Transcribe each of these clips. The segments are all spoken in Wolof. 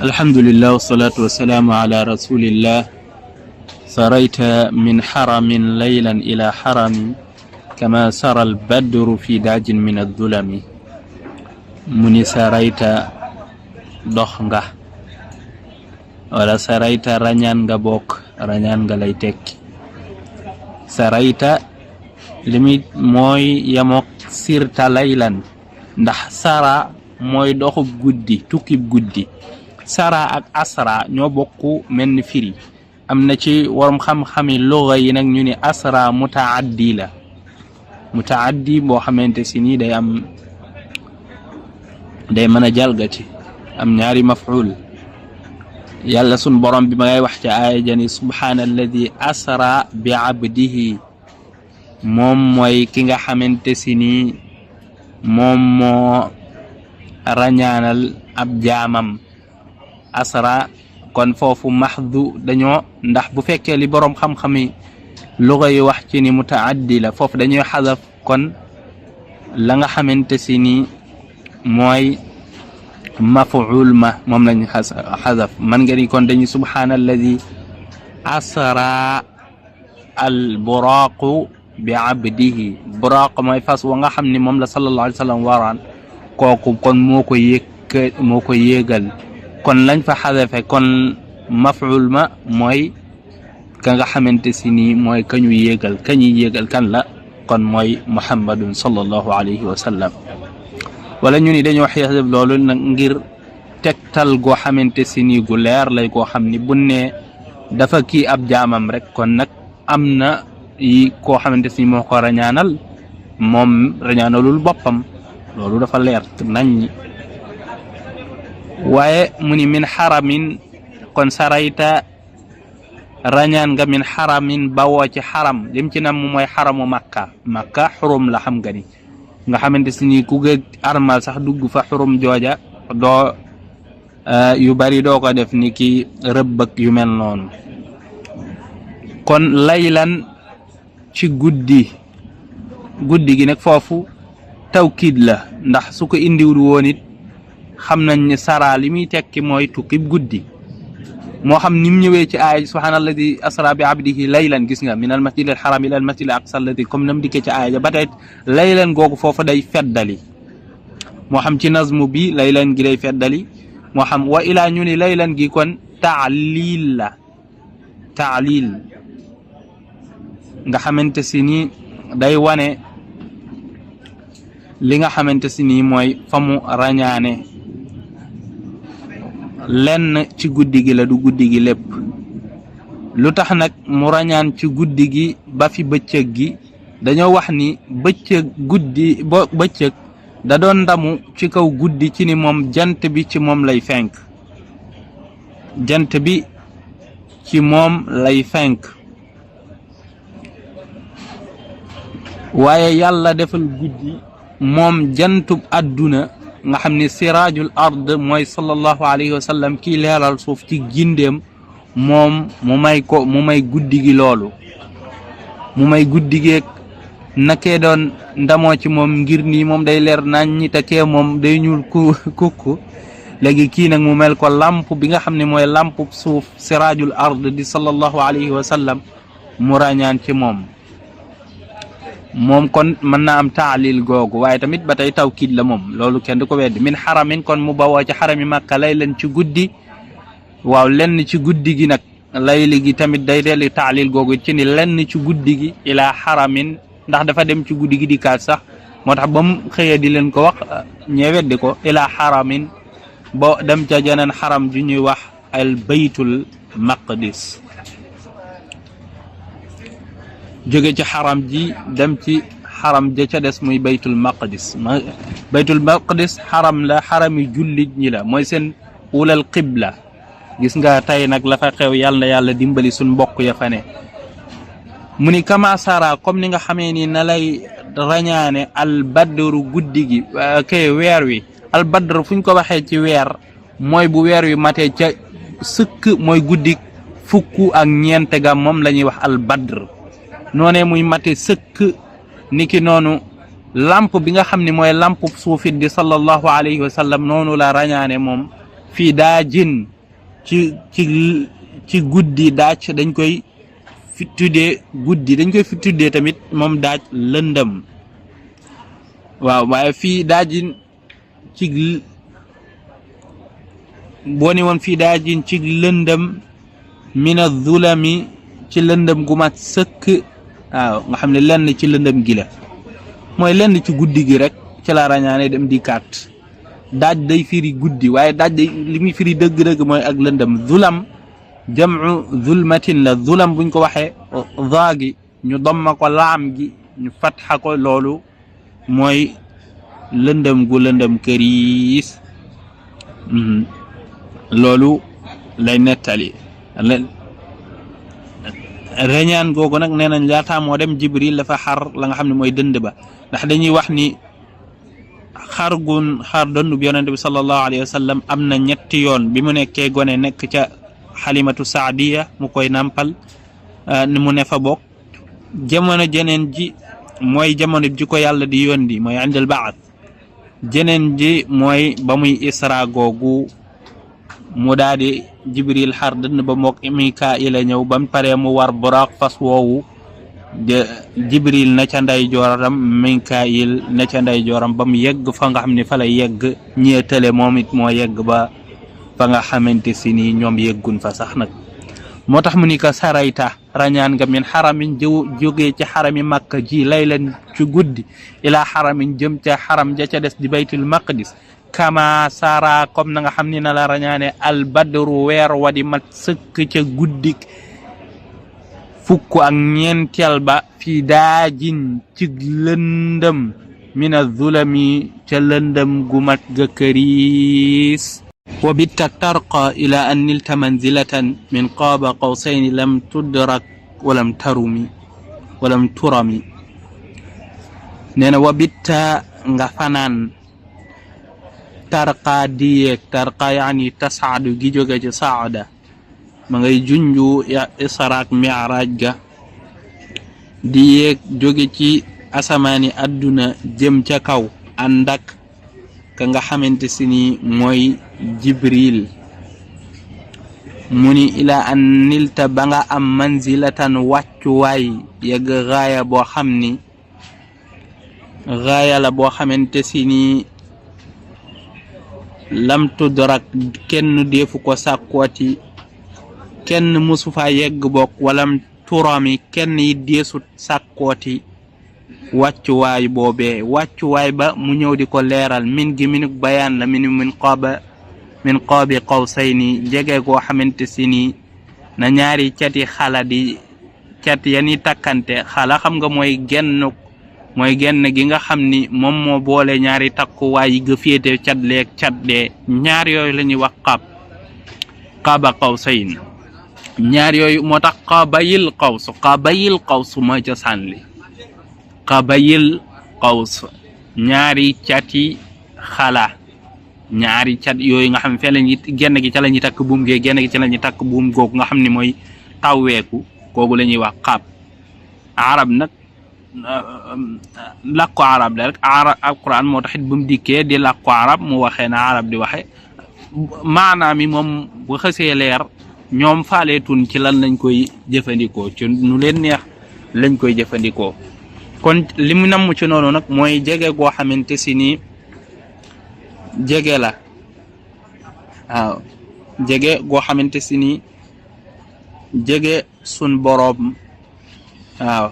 alhamdulillah wassalatu wassalamu ala rasulillah sarayta min haramin laylan ila harami kama sara albadru fi dajin min adh-dhulami muni sarayta dox nga wala sarayta rañaan nga bokk rañaan nga lay tekki sarayta limit mooy yamok sirta laylan ndax sara mooy doxub guddi tukkib guddi sara ak asra ñoo bokku menn firi am na ci waram xam-xami lugha yi nag ñu ni asra mutaaddi la mutaaddi boo xamante si nii day mën a jalgati am ñaari maf'ul yàlla sun borom bi ma ngay wax ci aaya jani subhaanalladi asra bi abdihi moom mooy ki nga xamante si nii moom moo rañaanal ab jaamam asra kon foofu maxdu dañoo ndax bu fekkee li boroom xam-xami luga yi wax ci ni mutaaddi la foofu dañuy xadaf kon la nga xamante si ni mooy mafuul ma moom lañ xadaf man nga ni kon dañuy subhaanalladi asra al buraqu bi abdihi buraq mooy fas wa nga xam ni moom la sallallahu alayhi wa sallam waraan kooku kon moo ko yéegal kon lañ fa xadafe kon maf'ul ma mooy ka nga xamante si ni mooy kañu yéegal kañuy yéegal kan la kon mooy muhammadun sallallahu alayhi wa sallam wala ñu ni dañoo xadaf loolu nag ngir tegtal goo xamante si ni gu leer lay koo xam ni bu ne dafa kii ab jaamam rek kon nag am na yi koo xamante si moo ko rañaanal moom rañaanalul boppam loolu dafa leer nañ waaye mu ni min xaramin kon sarayta rañaan nga min xaramin bawoo ci xaram lim ci nam mooy xaramu makka xurum la xam nga ni nga xamante si ni ku gëg armal sax dugg fa xurum jooja doo yu bari doo ko def ni ki rëbbëk yu mel noonu kon laylan ci guddi gi nag foofu tawkiid la ndax su ko indiwul woon it xam nañ ne sara li muy tekki mooy tukkib guddi moo xam ni mu ñëwee ci aaya subhaanalladi asra bi abdihi laylan gis nga min al masjid al haram ila al masjid al aqsa alladi comme nam dikkee ci aaya ba tey laylan googu foofu day feddali moo xam ci nazmu bi laylan gi day feddali moo xam wa ilaa ñu ni laylan gi kon taalil la taalil nga xamante si ni day wane li nga xamante si ni mooy fa mu rañaane lenn ci guddi gi la du guddi gi lépp lu tax nag mu rañaan ci guddi gi ba fi bëccëg gi dañoo wax ni bëccëg da doon ndamu ci kaw guddi ci ni moom jant bi ci moom lay fenk waaye yàlla defal guddi moom jantub àdduna nga xam ne siraajul ard mooy sallallahu alayhi wa sallam kii leeral suuf ci gindeem moom mu may guddi gi loolu mu may guddi geeg nakee doon ndamoo ci moom ngir nii moom day leer nañ ñi te kee moom day ñuul kukku léegi kii nag mu mel ko lamp bi nga xam ne mooy lampu suuf siraajul ard di sallallahu alayhi wa sallam mu ràññaan ci moom kon mën naa am taalil googu waaye tamit ba tey tawkiid la moom loolu kenn du ko weddi min xaramin kon mu bawoo ci xarami Makka lay leen ci guddi waaw lenn ci guddi gi nag layli gi tamit day delli taalil googu ci ni lenn ci guddi gi ilaa xaramin ndax dafa dem ci guddi gi di kaat sax moo tax ba mu xëyee di leen ko wax ñee weddi ko ilaa xaramin bo dem ca jeneen xaram ju ñuy wax al baytul maqdis jóge ci xaram ji dem ci xaram ja ca des muy baytul maqdis xaram la xarami jullit ñi la mooy seen wulal qibla gis nga tey nag la fa xew yàlla na yàlla dimbali suñ mbokk ya fa ne mu ni kama sara comme ni nga xamee ni na lay rañaane al badru guddi gi kay weer wi al badr fu ñu ko waxee ci weer mooy bu weer wi matee ca sëkk mooy guddi fukk ak ñeent ga moom la ñuy wax al badr noonee muy mate sëkk niki noonu lamp bi nga xam ne mooy lamp suufit di sallallahu alayhi wa sallam noonu la rañaane moom fii daajin ci guddi daaj dañ koy fi tuddee guddi dañ koy fi tuddee tamit moom daaj lëndëm waaw waaye fii daajin ci boo ni woon fii daajin ci lëndëm mina zulami ci lëndëm gu mat sëkk waaw nga xam ne lenn ci lëndëm gi la mooy lenn ci guddi gi rek ci la rañaane dem di kaat daaj day firi guddi waaye daaj day li muy firi dëgg-dëgg mooy ak lëndëm zulam jamu zulmatin la zulam buñ ko waxee zaa gi ñu domma ko laam gi ñu fatxa ko loolu mooy lëndëm gu lëndëm këriis loolu lay nettali reñaan googu nag nee nañ laataa moo dem Jibril dafa xar la nga xam ne mooy dënd ba ndax dañuy wax ni xar dënd bi yonente bi sallallahu alayhi wa sallam am na ñetti yoon bi mu nekkee gone nekk ca xalimatu saadiya mu koy nampal ni mu ne fa bokk jamono jeneen ji mooy jamono ji ko yàlla di yónni mooy indal baat jeneen ji mooy ba muy isra googu mu daal di Jibril xar dënn ba mook Mikaayil a ñëw ba mu paree mu war buraaq fas woowu de Jibril na ca nday jooram Mikaayil na ca nday jooram ba mu yegg fa nga xam ne fa la yegg ñeetale moom it moo yegg ba fa nga xamante si ni ñoom yeggun fa sax nag moo tax mu ni ko sarayta rañaan nga min xaramin jógee ci xarami Makka ji laylan ci guddi ilaa xaramin jëm ca xaram ja ca des di baytul maqdis kama sara comme na nga xam ni na la rañaane al badru weer wa di mat sëkk ca guddik fukk ak ñeenteel ba fi daajin ci lëndëm min azulami ca lëndëm gu mat ga këriis wa bitta tarqa ila an nilta manzilatan min qaaba qawsayni lam tudrak walam turami nee na wa bitta nga fanaan tarqa di yeeg tarqa yaani tasaadu gi jóge ci saada ma ngay junju israak mi'raaj ga di yeeg jóge ci asamaani adduna jëm ca kaw ànd ak ka nga xamante si ni mooy Jibril mu ni ila an nilta ba nga am manzilatan wàccuwaay yegg gaaya boo xam ni gaaya la boo xamante si ni lam tudrak kenn deefu ko sàkkooti kenn musu fa yegg bokk walam turami kenn yi deesut sàkkooti wàccuwaay boobee wàccuwaay ba mu ñëw di ko leeral min gi minuk bayaan la min qaabi qawsayni jege goo xamante si ni na ñaari cati xala di cat yani takkante xala xam nga mooy genn gi nga xam ni moom moo boole ñaari takkuwaay yi ga féete cat leeg cat dee ñaar yooyu la ñuy wax qaaba qawsayn ñaar yooyu moo tax qaabayil qaws mooy cosaan li qabayil qaws ñaari cati xala ñaari cat yooyu nga xam fee lañu genn gi ca la ñuy takk buum gee genn gi ca la ñuy takk buum googu nga xam ne mooy tawweeku kooku la ñuy wax qaab arab nag làkku arab la rek alquran moo taxit bu mu dikkee di làkku arab mu waxee na arab di waxe maanaam mi moom bu xësee leer ñoom faaleetun ci lan lañ koy jëfandikoo ci nu leen neex lañ koy jëfandikoo kon li mu namm ci noonu nag mooy jege goo xamante si ni jege la waaw jege goo xamante si ni jege sun boroom waaw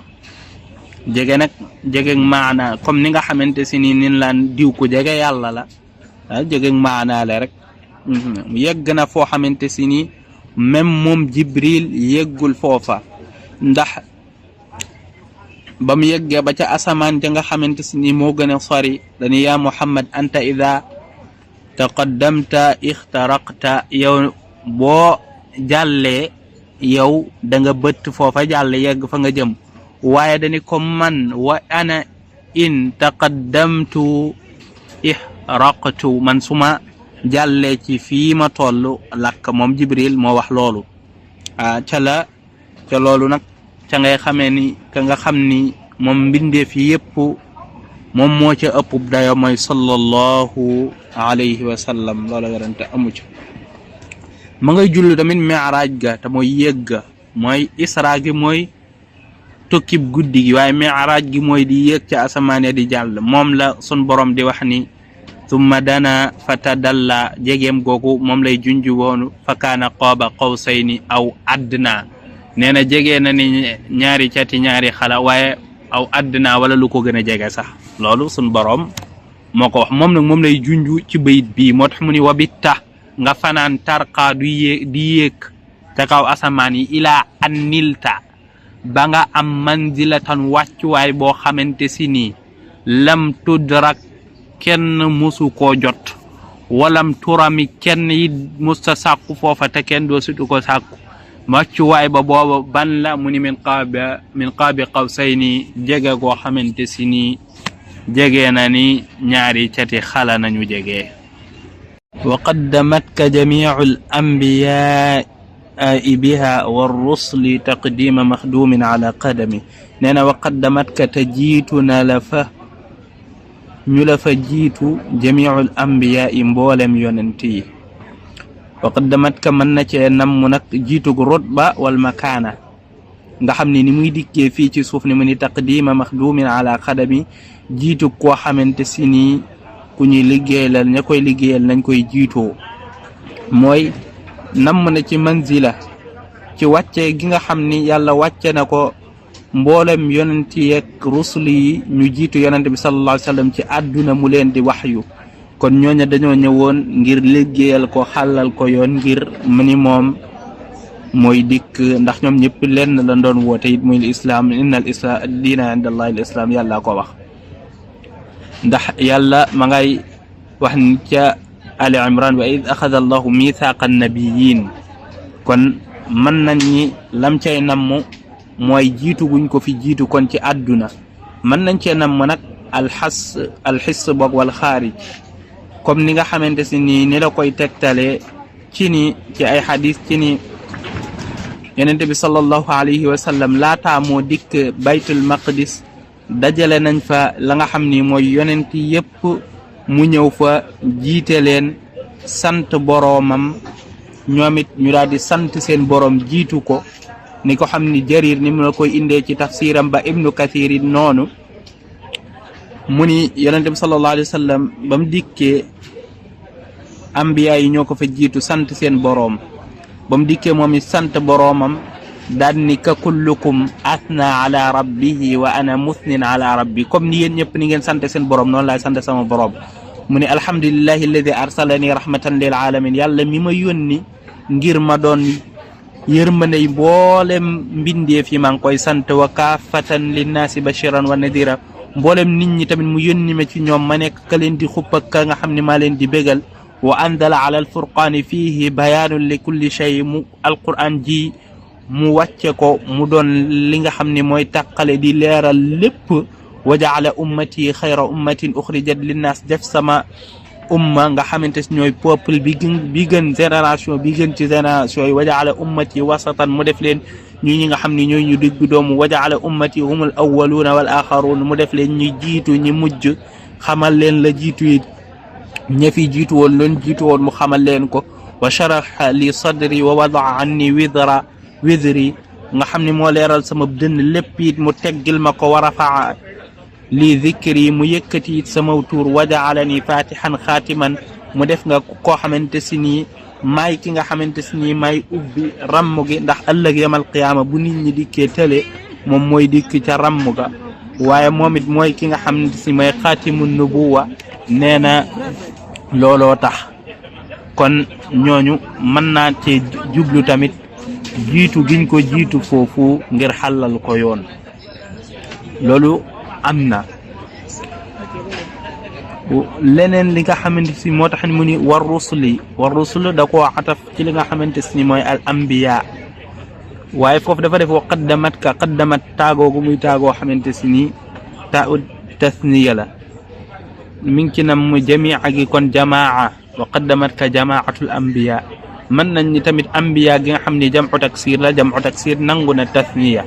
jege nag jege maana comme ni nga xamante si ni nin laan diw ko jege yàlla la waaw jege maana la rek yegg na foo xamante si ni même moom Jibril yeggul foofa ndax ba mu yeggee ba ca asamaan ja nga xamante si ni moo gën a sori dani yaa Muhammad anta ida taqaddamta ixtaraqta yow boo jàllee yow da nga bëtt foofa jàll yegg fa nga jëm waaye dani ko man wa ana in taqaddamtu ihraqtu man suma jàllee ci fii ma toll lakk moom Jibril moo wax loolu ca loolu nag ca ngay xamee ni ka nga xam ni moom mbindeef yépp moom moo ca ëpp dayo mooy sallallahu alayhi wa sallam loola werante amu ci ma ngay jullu tamit mi'raaj ga te mooy yéeg ga mooy isra gi mooy tukkib guddi gi waaye mi'raaj gi mooy di yéeg ca asamaan di jàll moom la sun borom di wax ni thumma dana fatadalla jegeem googu moom lay junju woonu fa kaana qaaba qawsayni aw adna nee na jege na ni ñaari cati ñaari xala waaye aw adna wala lu ko gën a jege sax loolu sun borom moo ko wax moom nag moom lay junju ci bayit bii moo tax mu ni wabitta nga fanaan tarqa di yéeg ca kaw asamaan yi ilaa an nilta ba nga am manzilatan wàccuwaay boo xamante si nii lam tudrak kenn musu koo jot walam turami kenn it musta sàkku foofa te kenn doo sutu ko sàkku wàccuwaay ba booba ban la mu ni min qaabi qawsayni jege goo xamante si nii jege na ni ñaari cati xala nañu jege wa qaddamatka jamiu al anbiyaa biha war rusli taqdima maxdumin ala qadami nee na wa qaddamatka te jiitu na la fa ñu la fa jiitu jamiul anbiyaa mboolem yonent yi wa qaddamatka mën na cee namm nag jiitug rutba wal makaana nga xam ne ni muy dikkee fii ci suuf ni mu ni taqdima maxdumin ala qadami jiitu koo xamante si nii ku ñuy liggéeyal ña koy liggéeyal nañ koy jiitoo mooy namm na ci manzila ci wàcce gi nga xam ni yàlla wàcce na ko mboolem yonent yeeg rusul yi ñu jiitu yonent bi sallallahu alayhi wa sallam ci àdduna mu leen di waxyu kon ñooña dañoo ñëwoon ngir liggéeyal ko xàllal ko yoon ngir mu ni moom mooy dikk ndax ñoom ñëpp lenn la doon woote it muy islam innal islam diina inda allahi al islam yàlla ko wax ndax yàlla ma ngay wax ni ca ali imran wa id axada allahu mithaqa annabiyin kon mën nañ ñi lam cay namm mooy jiitu guñ ko fi jiitu kon ci àdduna mën nañ cee namm nag alxis boog wal xaarij comme ni nga xamante si nii ni la koy tegtalee ci ni ci ay xadis ci ni yonente bi sallallahu alayhi wa sallam laataa moo dikk baytul maqdis dajale nañ fa la nga xam ni mooy yonent yépp mu ñëw fa jiite leen sant boroomam ñoom it ñu daal di sant seen boroom jiitu ko ni ko xam ni jarir ni mu la koy indee ci tafsiram ba ibnu kathir it noonu mu ni yonente bi sallallahu alayhi wa sallam ba mu dikkee ambiya yi ñoo ko fa jiitu sant seen boroom ba mu dikkee moom it sant boroomam daan ni ka kullukum athna ala rabbihi wa ana muthnin ala rabbi comme ni yéen ñëpp ni ngeen sant seen boroom noonu laay sant sama boroom mu ne alhamdulillahi alladi arsalani rahmatan lil alamin yàlla mi ma yónni ngir ma doon yërmandey mboolem mbindeef yi maa ngi koy sant wa kaafatan linnaasi bashiran wa nadira mboolem nit ñi tamit mu yónni ma ci ñoom ma nekk ka leen di xuppa ka nga xam ne maa leen di bégal wa andala ala alfurqaani fiihi bayaanun li kulli shay mu alquran ji mu wàcce ko mu doon li nga xam ne mooy tàqale di leeral lépp wa jaala ummati xayra ummatin uxrijat linnaas def sama umma nga xamante si ñooy peuple bi gën génération bi gën ci génération yi wa jaala ummati wasatan mu def leen ñi nga xam ne ñooy ñu digg doomu wa jaala ummati humul awwaluuna wal axaruun mu def leen ñi jiitu ñi mujj xamal leen la jiitu yi ña fi jiitu woon loon jiitu woon mu xamal leen ko wa sharaha li sadri wa wadaa anni widri nga xam ne moo leeral sama dënn lépp it mu teggil ma ko wa rafaa li dhikri mu yëkkati it sama tuur wa jaalani fatihan xaatiman mu def nga koo xamante si nii maay ki nga xamante si nii maay ubbi ramm gi ndax ëllëg yamal qiyaama bu nit ñi dikkee tële moom mooy dikk ca ramm ga waaye moom it mooy ki nga xamante si mooy xaatimu nubuwa nee na looloo tax kon ñooñu mën naa cee jublu tamit jiitu giñ ko jiitu foofu ngir xàllal ko yoon loolu am na leneen li nga xamante si moo tax mu ni war rusuli da koo ataf ci li nga xamante si mooy al anbiya waaye foofu dafa def wa qaddamat taagoogu muy taagoo xamante si ni taa'u tasniya la mi ngi ci nam mu jamia gi kon jamaa wa qaddamat ka jamaatul anbiya mën nañ ni tamit anbiya gi nga xam ne jam'u taksir la jam'u taksir nangu na tasniya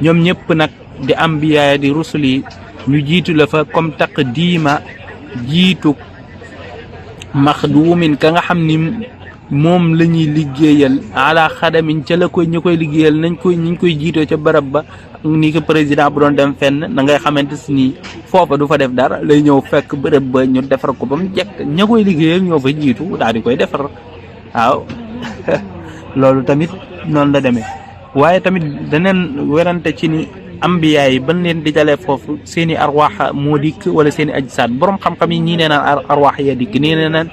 ñoom ñëpp nag di anbiya di rusul yi ñu jiitu la fa comme taqdiima jiitu maxduumin ka nga xam ni moom la ñuy liggéeyal ala xadamin ca la koy ñu koy liggéeyal ñu koy jiitoo ca barab ba ni ko président bu doon dem fenn da ngay xamante ni foofa du fa def dara lay ñëw fekk bërëb ba ñu defar ko ba mu jekk ña koy liggéeyal ñoo fa jiitu daal di koy defar waaw loolu tamit noonu la demee waaye tamit daneen werante ci ni ambiya yi ban leen di jalee foofu seeni arwaax moo dikk wala seeni ajsaad borom xam-xam yi ñii nee naan arwaax ya dikk nii nee naan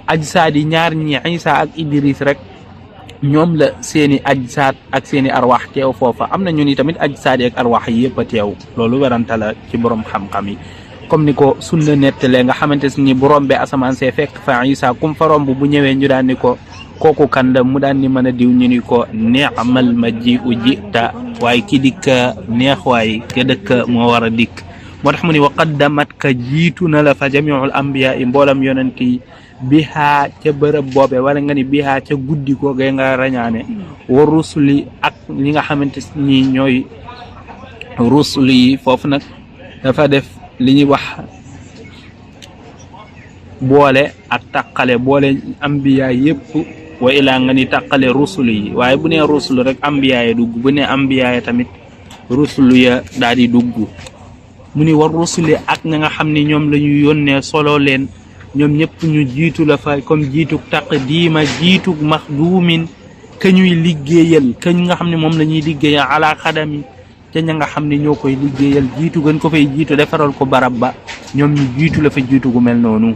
ajsaad yi ñaar ñi Isa ak Idris rek ñoom la seeni ajsaad ak seeni arwaax teew foofa am na ñu ni tamit ajsaad yi ak arwaax yi yëpp a teew loolu werante la ci borom xam-xam yi comme ni ko sunna nettalee nga xamante ni bu rombee asamaan see fekk fa Isa kum fa romb bu ñëwee ñu daan ni ko kooku kan la mu daan ni mën a diw ñu ni ko neexamal ma ji u jita waaye ki dikk neex waay ke dëkk moo war a dikk moo tax mu ni wa qaddamat ka jiitu na la fa jamiul ambiya yi mboolam yonent yi bihaa ca bërëb boobe wala nga ni bihaa ca guddi googee nga rañaane wa rusuli ak li nga xamante ni ñooy rusuli yi foofu nag dafa def li ñuy wax boole ak tàqale boole ambiya yëpp wa ilaa nga ni tàqale rusulu yi waaye bu nee rusulu rek ambiya ya dugg bu nee ambiya ya tamit rusulu ya daal di dugg mu ni war rusuli ak ña nga xam ni ñoom la ñu yónnee solo leen ñoom ñëpp ñu jiitu la fa comme jiitug taqdiima jiitug maxduumin ka ñuy liggéeyal ka nga xam ne moom la ñuy liggéeyal ala xadami te ña nga xam ne ñoo koy liggéeyal jiitu gën ko fay jiitu defaral ko barab ba ñoom ñu jiitu la fa jiitu gu mel noonu